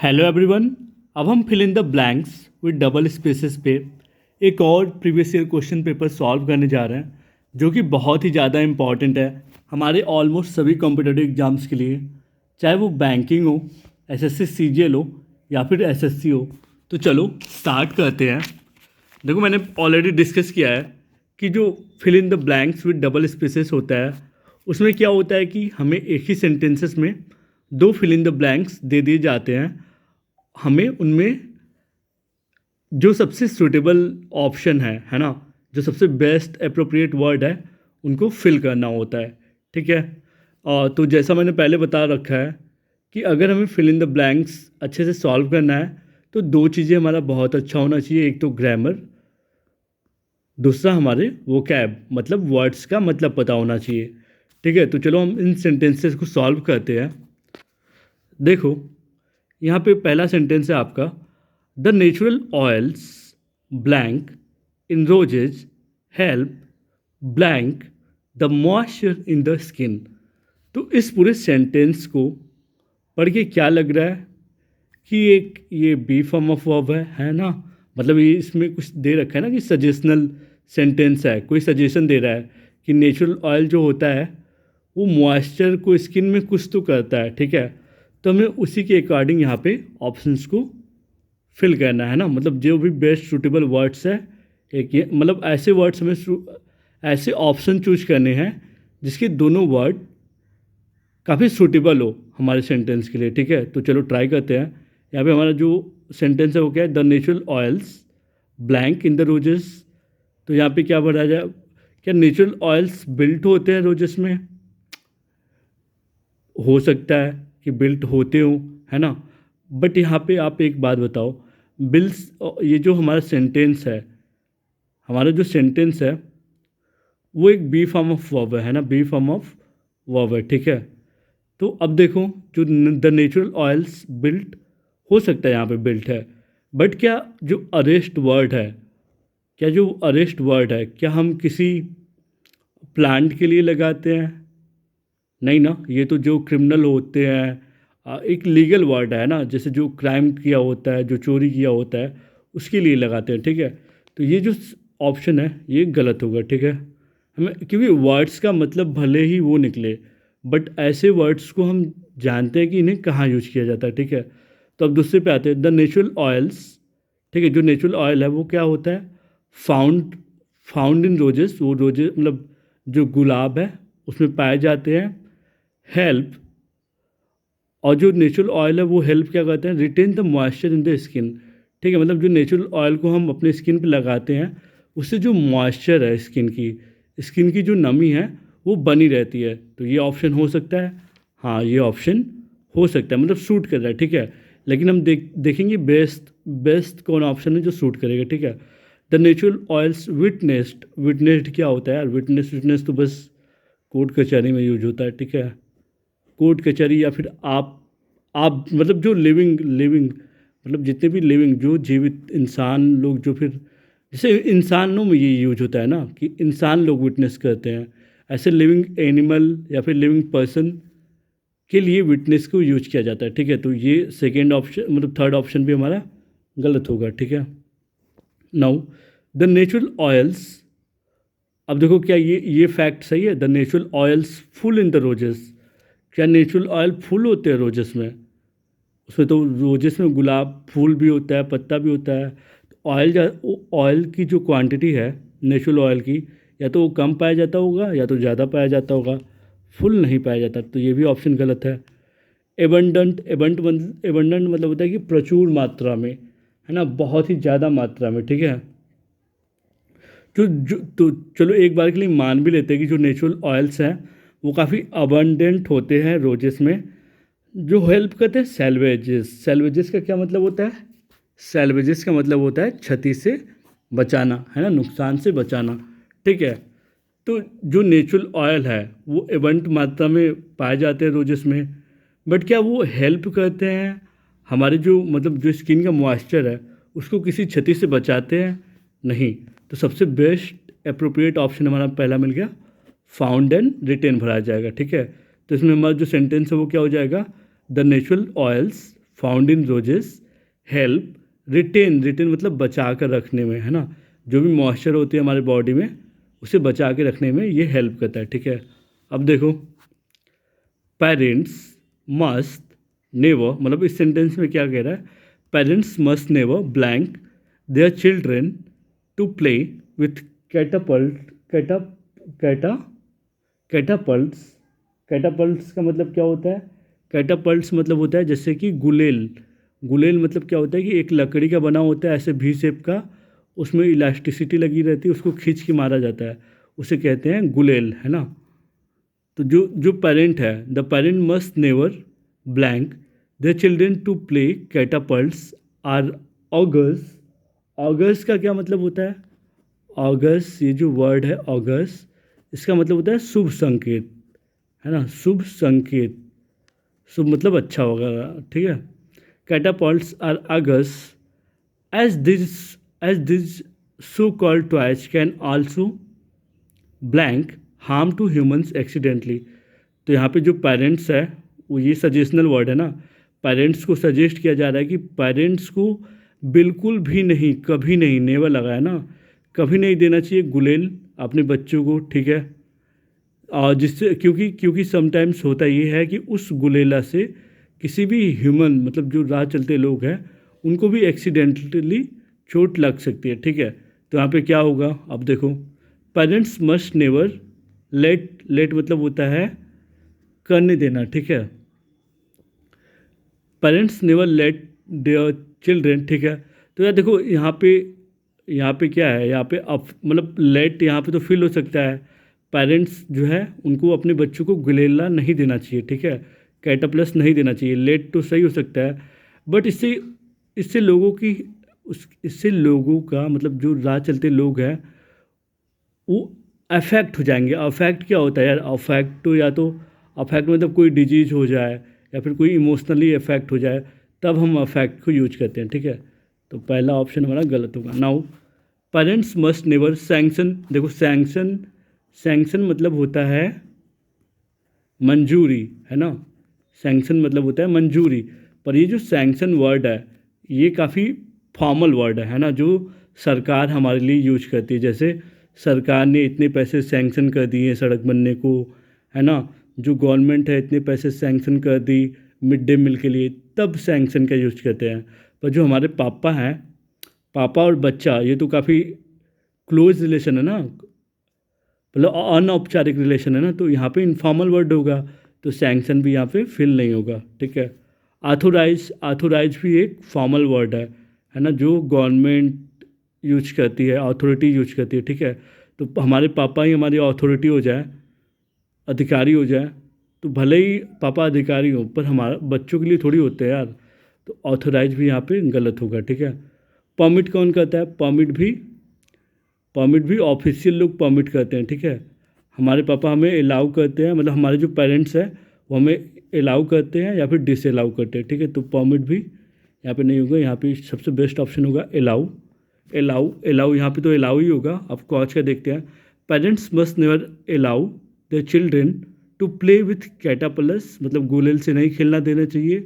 Hello everyone. अब हम fill in the blanks with double spaces पे एक और previous year question paper solve करने जा रहे हैं, जो कि बहुत ही ज़्यादा इम्पॉर्टेंट है हमारे ऑलमोस्ट सभी कॉम्पिटिटिव एग्जाम्स के लिए, चाहे वो बैंकिंग हो, एसएससी सीजीएल हो या फिर एसएससी हो। तो चलो स्टार्ट करते हैं। देखो, मैंने ऑलरेडी डिस्कस किया है कि जो fill in the blanks with double spaces होता है, उसमें क्या होता है कि हमें एक ही सेंटेंसेस में दो फिल इन द ब्लैंक्स दे दिए जाते हैं। हमें उनमें जो सबसे सूटेबल ऑप्शन है ना, जो सबसे बेस्ट अप्रोप्रिएट वर्ड है, उनको फिल करना होता है। ठीक है। तो जैसा मैंने पहले बता रखा है कि अगर हमें फिल इन द ब्लैंक्स अच्छे से सॉल्व करना है तो दो चीज़ें हमारा बहुत अच्छा होना चाहिए। एक तो ग्रामर, दूसरा हमारे वोकैब मतलब वर्ड्स का मतलब पता होना चाहिए। ठीक है। तो चलो हम इन सेंटेंसेस को सॉल्व करते हैं। देखो, यहाँ पे पहला सेंटेंस है आपका, the natural oils blank in roses help blank the moisture in the skin. तो इस पूरे सेंटेंस को पढ़ के क्या लग रहा है कि एक ये बी फॉर्म ऑफ वर्ब है ना। मतलब ये इसमें कुछ दे रखा है ना कि सजेशनल सेंटेंस है, कोई सजेशन दे रहा है कि नेचुरल ऑयल जो होता है वो मॉइस्चर को स्किन में कुछ तो करता है। ठीक है। तो हमें उसी के अकॉर्डिंग यहाँ पे ऑप्शंस को फिल करना है ना। मतलब जो भी बेस्ट सूटेबल वर्ड्स है, एक ये मतलब ऐसे वर्ड्स हमें ऐसे ऑप्शन चूज करने हैं जिसके दोनों वर्ड काफ़ी सूटेबल हो हमारे सेंटेंस के लिए। ठीक है। तो चलो ट्राई करते हैं। यहाँ पे हमारा जो सेंटेंस है वो क्या है, the natural oils blank in the roses. तो यहाँ पे क्या बढ़ा जाए, क्या नेचुरल ऑयल्स बिल्ट होते हैं रोजेस में? हो सकता है कि बिल्ट होते हो, है ना। बट यहाँ पे आप एक बात बताओ, बिल्स, ये जो हमारा सेंटेंस है, हमारा जो सेंटेंस है वो एक बी फॉर्म ऑफ वर्ब है ना, बी फॉर्म ऑफ वर्ब है। ठीक है। तो अब देखो, जो द नेचुरल ऑयल्स बिल्ट हो सकता है यहाँ पे बिल्ट है, बट क्या जो अरेस्ट वर्ड है, क्या जो अरेस्ट वर्ड है, क्या हम किसी प्लांट के लिए लगाते हैं? नहीं ना। ये तो जो क्रिमिनल होते हैं, एक लीगल वर्ड है ना, जैसे जो क्राइम किया होता है, जो चोरी किया होता है, उसके लिए लगाते हैं। ठीक है। तो ये जो ऑप्शन है ये गलत होगा। ठीक है। हमें क्योंकि वर्ड्स का मतलब भले ही वो निकले, बट ऐसे वर्ड्स को हम जानते हैं कि इन्हें कहाँ यूज किया जाता है। ठीक है। तो अब दूसरे पे आते हैं, द नेचुरल ऑयल्स। ठीक है। जो नेचुरल ऑयल है वो क्या होता है, फाउंड फाउंड इन रोजेस। वो रोजे मतलब जो गुलाब है उसमें पाए जाते हैं। हेल्प, और जो नेचुरल ऑयल है वो हेल्प क्या करते हैं, retain the moisture in the skin. ठीक है। मतलब जो नेचुरल ऑयल को हम अपने स्किन पे लगाते हैं, उससे जो मॉइस्चर है स्किन की जो नमी है वो बनी रहती है। तो ये ऑप्शन हो सकता है। हाँ, ये ऑप्शन हो सकता है, मतलब सूट कर रहा है। ठीक है। लेकिन हम देखेंगे बेस्ट बेस्ट कौन ऑप्शन है जो सूट करेगा। ठीक है। द नेचुरल ऑयल्स विटनेस्ड क्या होता है यार? विटनेस तो बस कोर्ट कचहरी में यूज होता है। ठीक है। कोर्ट कचहरी या फिर आप मतलब जो लिविंग लिविंग मतलब जितने भी लिविंग जो जीवित इंसान लोग, जो फिर जैसे इंसानों में ये यूज होता है ना कि इंसान लोग विटनेस करते हैं, ऐसे लिविंग एनिमल या फिर लिविंग पर्सन के लिए विटनेस को यूज किया जाता है। ठीक है। तो ये सेकेंड ऑप्शन मतलब थर्ड ऑप्शन भी हमारा गलत होगा। ठीक है। Now the natural oils. अब देखो, क्या ये फैक्ट सही है, the natural oils full in the roses. क्या नेचुरल ऑयल फूल होते हैं रोजेस में? उसमें तो रोजेस में गुलाब फूल भी होता है, पत्ता भी होता है। तो ऑयल की जो क्वांटिटी है नेचुरल ऑयल की, या तो वो कम पाया जाता होगा या तो ज़्यादा पाया जाता होगा, फुल नहीं पाया जाता। तो ये भी ऑप्शन गलत है। एबंडेंट मतलब होता है कि प्रचुर मात्रा में, है ना, बहुत ही ज़्यादा मात्रा में। ठीक है। तो चलो एक बार के लिए मान भी लेते हैं कि जो नेचुरल ऑयल्स हैं वो काफ़ी अबंडेंट होते हैं रोजेस में, जो हेल्प करते हैं सैल्वेजेस का क्या मतलब होता है? सैल्वेजेस का मतलब होता है क्षति से बचाना, है ना, नुकसान से बचाना। ठीक है। तो जो नेचुरल ऑयल है वो एबंट मात्रा में पाए जाते हैं रोजेस में, बट क्या वो हेल्प करते हैं हमारे जो मतलब जो स्किन का मॉइस्चर है उसको किसी क्षति से बचाते हैं? नहीं। तो सबसे बेस्ट अप्रोप्रिएट ऑप्शन हमारा पहला मिल गया, फाउंड एंड रिटेन भरा जाएगा। ठीक है। तो इसमें हमारा जो सेंटेंस है वो क्या हो जाएगा, the natural oils found in roses help retain, retain मतलब बचा कर रखने में, है ना, जो भी मॉइस्चर होती है हमारे बॉडी में उसे बचा के रखने में ये हेल्प करता है, ठीक है। अब देखो, पेरेंट्स मस्ट नेवर, मतलब इस सेंटेंस में क्या कह रहा है, parents must never blank their children to play with catapult, cata catapults. Catapults का मतलब क्या होता है, कैटापल्ट्स मतलब होता है जैसे कि गुलेल। गुलेल मतलब क्या होता है कि एक लकड़ी का बना होता है ऐसे भी शेप का, उसमें इलास्टिसिटी लगी रहती है, उसको खींच के मारा जाता है, उसे कहते हैं गुलेल, है ना। तो जो जो पेरेंट है, the parent must never blank their children to play catapults are augers. Augers का क्या मतलब होता है, ऑगस्ट, ये जो वर्ड है ऑगस्ट, इसका मतलब होता है शुभ संकेत, है ना, शुभ संकेत, शुभ मतलब अच्छा होगा, ठीक है। Catapults are august as this so called toys can also blank harm to humans accidentally. तो यहाँ पे जो पेरेंट्स है वो, ये सजेशनल वर्ड है ना, पेरेंट्स को सजेस्ट किया जा रहा है कि पेरेंट्स को बिल्कुल भी नहीं, कभी नहीं, नेवर लगा है ना, कभी नहीं देना चाहिए गुलेल अपने बच्चों को, ठीक है। और जिससे, क्योंकि क्योंकि समटाइम्स होता ये है कि उस गुलेला से किसी भी ह्यूमन, मतलब जो राह चलते लोग हैं, उनको भी एक्सीडेंटली चोट लग सकती है, ठीक है। तो यहाँ पे क्या होगा, अब देखो, पेरेंट्स मस्ट नेवर लेट मतलब होता है करने देना, ठीक है। Parents never let their children, ठीक है। तो यार देखो, यहाँ पे क्या है, यहाँ पे अब मतलब लेट यहाँ पे तो फील हो सकता है, पेरेंट्स जो है उनको अपने बच्चों को गुलेला नहीं देना चाहिए, ठीक है, कैटाप्लस नहीं देना चाहिए। लेट तो सही हो सकता है, बट इससे इससे लोगों की इससे लोगों का मतलब जो राह चलते लोग हैं वो अफेक्ट हो जाएंगे। अफेक्ट क्या होता है यार, अफेक्ट तो या तो अफेक्ट मतलब कोई डिजीज हो जाए या फिर कोई इमोशनली अफेक्ट हो जाए, तब हम अफेक्ट को यूज करते हैं, ठीक है। तो पहला ऑप्शन हमारा गलत होगा। Now parents must never sanction, देखो सैंक्शन, सैंक्शन मतलब होता है मंजूरी, है ना, सैंक्शन मतलब होता है मंजूरी। पर ये जो सैंक्शन वर्ड है ये काफ़ी फॉर्मल वर्ड है ना, जो सरकार हमारे लिए यूज करती है। जैसे सरकार ने इतने पैसे सैंक्शन कर दिए सड़क बनने को, है ना, जो गवर्नमेंट है इतने पैसे सैंक्शन कर दी मिड डे मील के लिए, तब सैंक्शन का यूज करते हैं। पर जो हमारे पापा हैं, पापा और बच्चा, ये तो काफ़ी क्लोज रिलेशन है ना, मतलब अनौपचारिक रिलेशन है ना, तो यहाँ पे इनफॉर्मल वर्ड होगा, तो सैंक्शन भी यहाँ पे फिल नहीं होगा, ठीक है। ऑथोराइज, ऑथोराइज भी एक फॉर्मल वर्ड है ना, जो गवर्नमेंट यूज करती है, अथॉरिटी यूज करती है, ठीक है। तो हमारे पापा ही हमारी अथॉरिटी हो जाए, अधिकारी हो जाए, तो भले ही पापा अधिकारी हो पर हमारा बच्चों के लिए थोड़ी होते हैं यार, तो ऑथोराइज भी यहाँ पे गलत होगा, ठीक है। परमिट कौन करता है, परमिट भी ऑफिशियल लोग परमिट करते हैं, ठीक है। हमारे पापा हमें अलाउ करते हैं, मतलब हमारे जो पेरेंट्स हैं वो हमें अलाउ करते हैं या फिर डिसअलाउ करते हैं, ठीक है। तो परमिट भी यहाँ पे नहीं होगा, यहाँ पे सबसे बेस्ट ऑप्शन होगा अलाउ। अलाउ यहाँ पे तो अलाउ ही होगा। अब कॉज का देखते हैं, parents must never allow the children to play with catapults, मतलब गुलेल से नहीं खेलना देना चाहिए,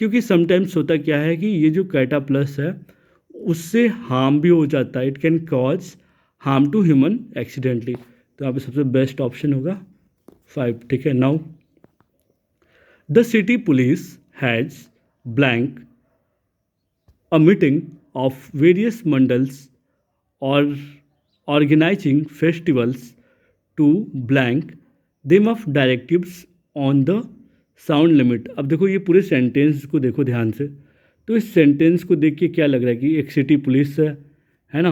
क्योंकि समटाइम्स होता क्या है कि ये जो कैटापलस है उससे हार्म भी हो जाता है, it can cause harm to human accidentally. तो यहाँ पे सबसे बेस्ट ऑप्शन होगा 5, ठीक है। Now the city police has blank a meeting of various mandals or organizing festivals to blank them of directives on the sound limit. अब देखो ये पूरे सेंटेंस को देखो ध्यान से, तो इस सेंटेंस को देख के क्या लग रहा है कि एक सिटी पुलिस है ना,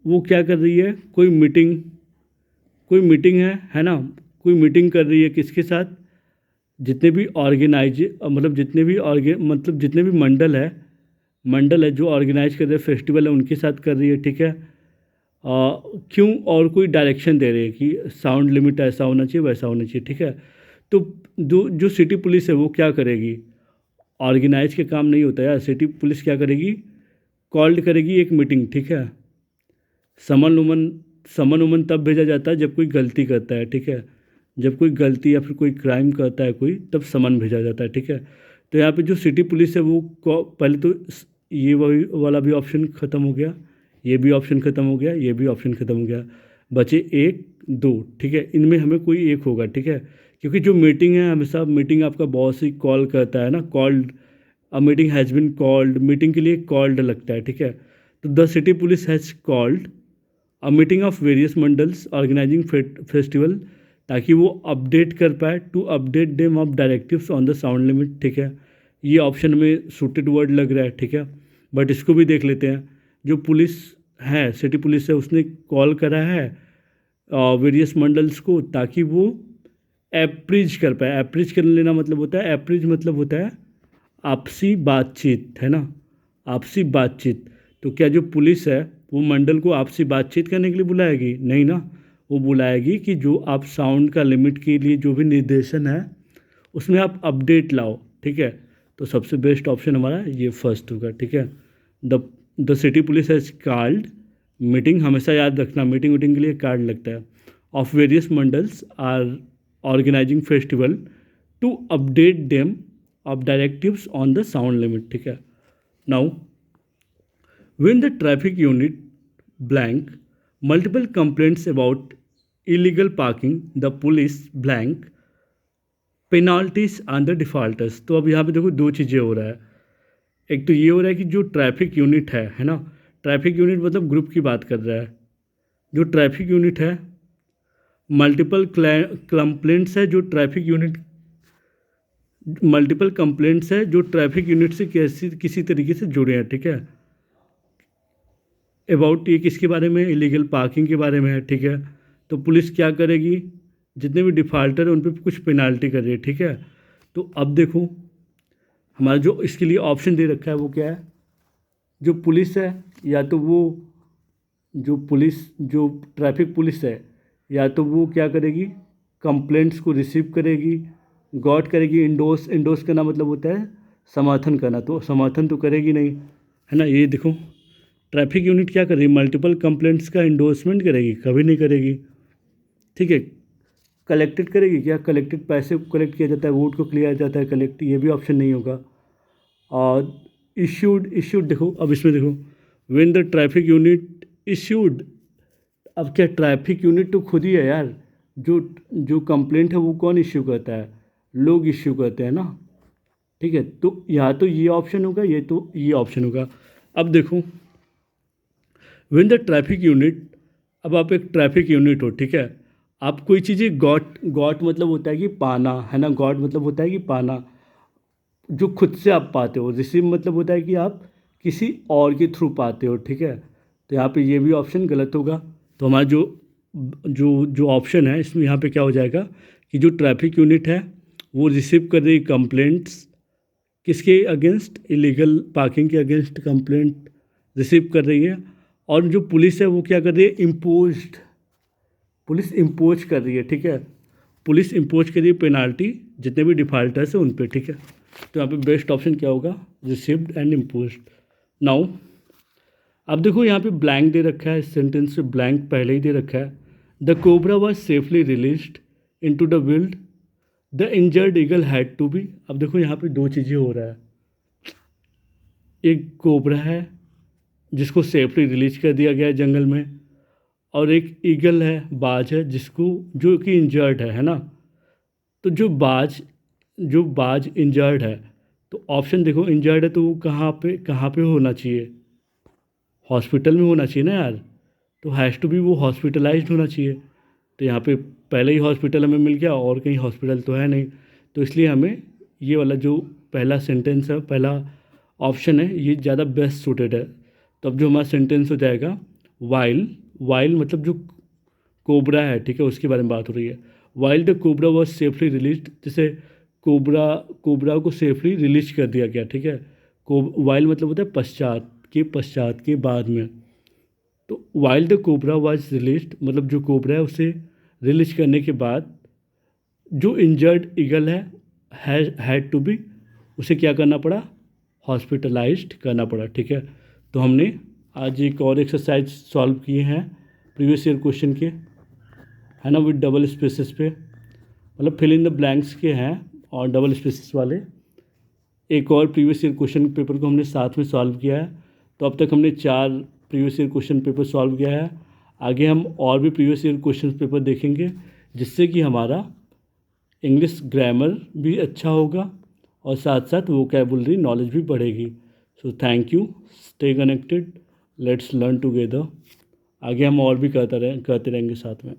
वो क्या कर रही है, कोई मीटिंग है ना, कोई मीटिंग कर रही है किसके साथ, जितने भी मतलब जितने भी मंडल है जो ऑर्गेनाइज कर रहे हैं फेस्टिवल है उनके साथ कर रही है, ठीक है। क्यों, और कोई डायरेक्शन दे रही है कि साउंड लिमिट ऐसा होना चाहिए वैसा होना चाहिए, ठीक है। तो जो सिटी पुलिस है वो क्या करेगी, ऑर्गेनाइज के काम नहीं होता यार, सिटी पुलिस क्या करेगी, कॉल्ड करेगी एक मीटिंग, ठीक है। समन उमन तब भेजा जाता है जब कोई गलती करता है, ठीक है, जब कोई गलती या फिर कोई क्राइम करता है कोई, तब समन भेजा जाता है, ठीक है। तो यहाँ पे जो सिटी पुलिस है वो पहले तो ये वही वाला भी ऑप्शन ख़त्म हो गया, ये भी ऑप्शन ख़त्म हो गया, ये भी ऑप्शन ख़त्म हो गया, बचे 1 2। ठीक है, इनमें हमें कोई एक होगा। ठीक है, क्योंकि जो मीटिंग है हमेशा मीटिंग आपका बॉस ही कॉल करता है ना, called a meeting has been called, meeting के लिए कॉल्ड लगता है। ठीक है, तो the city police has called a meeting of various mandals organising festival, ताकि वो अपडेट कर पाए, to update them of directives on the sound limit. ठीक है, ये ऑप्शन में सूटेड वर्ड लग रहा है। ठीक है, बट इसको भी देख लेते हैं। जो पुलिस है, सिटी पुलिस है, उसने कॉल करा है वेरियस मंडल्स को, ताकि वो एप्रीज कर पाए। एप्रीज कर लेना मतलब होता है, एप्रीज मतलब होता है आपसी बातचीत, है ना, आपसी बातचीत। तो क्या जो पुलिस है वो मंडल को आपसी बातचीत करने के लिए बुलाएगी? नहीं ना, वो बुलाएगी कि जो आप साउंड का लिमिट के लिए जो भी निर्देशन है उसमें आप अपडेट लाओ। ठीक है, तो सबसे बेस्ट ऑप्शन हमारा ये फर्स्ट होगा। ठीक है, the city police has called meeting, हमेशा याद रखना मीटिंग वीटिंग के लिए कार्ड लगता है, of various mandals are organising festival to update them of directives on the sound limit. ठीक है, now when the traffic unit blank multiple complaints about illegal parking, the police blank penalties on the defaulters. तो अब यहाँ पे देखो दो चीज़ें हो रहा है। एक तो ये हो रहा है कि जो ट्रैफिक यूनिट है ना, ट्रैफिक यूनिट मतलब ग्रुप की बात कर रहा है। जो ट्रैफिक यूनिट है, मल्टीपल कंप्लेंट्स है जो ट्रैफिक यूनिट, मल्टीपल कंप्लेंट्स है जो ट्रैफिक यूनिट से किसी तरीके से जुड़े हैं। ठीक है, अबाउट ये किसके बारे में, इलीगल पार्किंग के बारे में है। ठीक है, तो पुलिस क्या करेगी, जितने भी डिफ़ॉल्टर हैं उन पर कुछ पेनाल्टी कर रही है। ठीक है, तो अब देखो हमारा जो इसके लिए ऑप्शन दे रखा है वो क्या है, जो पुलिस है या तो वो जो ट्रैफिक पुलिस है या तो वो क्या करेगी, कंप्लेंट्स को रिसीव करेगी, गॉट करेगी। इंडोर्स करना मतलब होता है समर्थन करना, तो समर्थन तो करेगी नहीं, है ना। ये देखो ट्रैफिक यूनिट क्या कर रही है, मल्टीपल कंप्लेंट्स का इंडोर्समेंट करेगी? कभी नहीं करेगी। ठीक है, कलेक्टेड करेगी क्या? कलेक्टेड पैसे को कलेक्ट किया जाता है, वोट को किया जाता है कलेक्ट, ये भी ऑप्शन नहीं होगा। और इश्यूड देखो, अब इसमें देखो when the traffic unit issued, अब क्या ट्रैफिक यूनिट तो खुद ही है यार, जो कंप्लेंट है वो कौन इश्यू करता है, लोग इश्यू करते हैं ना। ठीक है, तो या तो ये ऑप्शन होगा, ये ऑप्शन होगा। अब देखो व्हेन द ट्रैफिक यूनिट, अब आप एक ट्रैफिक यूनिट हो। ठीक है, आप कोई चीज़ें गॉट मतलब होता है कि पाना, है ना, गॉट मतलब होता है कि पाना, जो खुद से आप पाते हो। रिसीव मतलब होता है कि आप किसी और के थ्रू पाते हो। ठीक है, तो यहाँ पे ये भी ऑप्शन गलत होगा। तो हमारा जो जो जो ऑप्शन है इसमें यहाँ पे क्या हो जाएगा कि जो ट्रैफिक यूनिट है वो रिसीव कर रही कंप्लेंट्स किसके अगेंस्ट, इलीगल पार्किंग के अगेंस्ट कंप्लेंट रिसीव कर रही है। और जो पुलिस है वो क्या कर रही है, पुलिस इम्पोज कर रही है। ठीक है, पुलिस इम्पोज कर रही है पेनाल्टी जितने भी डिफ़ॉल्टर्स हैं उन पे। ठीक है, तो यहाँ पे बेस्ट ऑप्शन क्या होगा, रिसीव्ड एंड इम्पोज्ड। नाउ अब देखो यहाँ पे ब्लैंक दे रखा है, इस सेंटेंस में ब्लैंक पहले ही दे रखा है। The cobra was safely released into the wild, the injured eagle had to be. अब देखो यहाँ पे दो चीज़ें हो रहा है, एक कोबरा है जिसको सेफली रिलीज कर दिया गया है जंगल में, और एक ईगल है, बाज है, जो कि इंजर्ड है ना। तो जो बाज इंजर्ड है, तो ऑप्शन देखो इंजर्ड है तो वो कहाँ पे होना चाहिए, हॉस्पिटल में होना चाहिए ना यार। तो हैज़ टू बी वो हॉस्पिटलाइज्ड होना चाहिए। तो यहाँ पे पहले ही हॉस्पिटल हमें मिल गया और कहीं हॉस्पिटल तो है नहीं, तो इसलिए हमें ये वाला जो पहला सेंटेंस है, पहला ऑप्शन है, ये ज़्यादा बेस्ट सूटेड है। तो अब जो हमारा सेंटेंस हो जाएगा, वाइल मतलब जो कोबरा है, ठीक है, उसके बारे में बात हो रही है। While the cobra was safely release, जैसे कोबरा को सेफली रिलीज कर दिया गया। ठीक है, वाइल मतलब होता है पश्चात के बाद में। तो while the cobra was release मतलब जो कोबरा है उसे रिलीज करने के बाद जो इंजर्ड ईगल है हैड टू बी, उसे क्या करना पड़ा, हॉस्पिटलाइज्ड करना पड़ा। ठीक है, तो हमने आज एक और एक्सरसाइज सॉल्व किए हैं प्रीवियस ईयर क्वेश्चन के, है ना, विद डबल स्पेसेस पे, मतलब फिल इन द ब्लैंक्स के हैं और डबल स्पेसेस वाले। एक और प्रीवियस ईयर क्वेश्चन पेपर को हमने साथ में सॉल्व किया है। तो अब तक हमने 4 previous year question paper solve किया है। आगे हम और भी प्रीवियस ईयर क्वेश्चन पेपर देखेंगे, जिससे कि हमारा इंग्लिश ग्रामर भी अच्छा होगा और साथ साथ वोकैबुलरी नॉलेज भी बढ़ेगी। So thank you, stay connected, let's learn together. आगे हम और भी करते रहेंगे साथ में।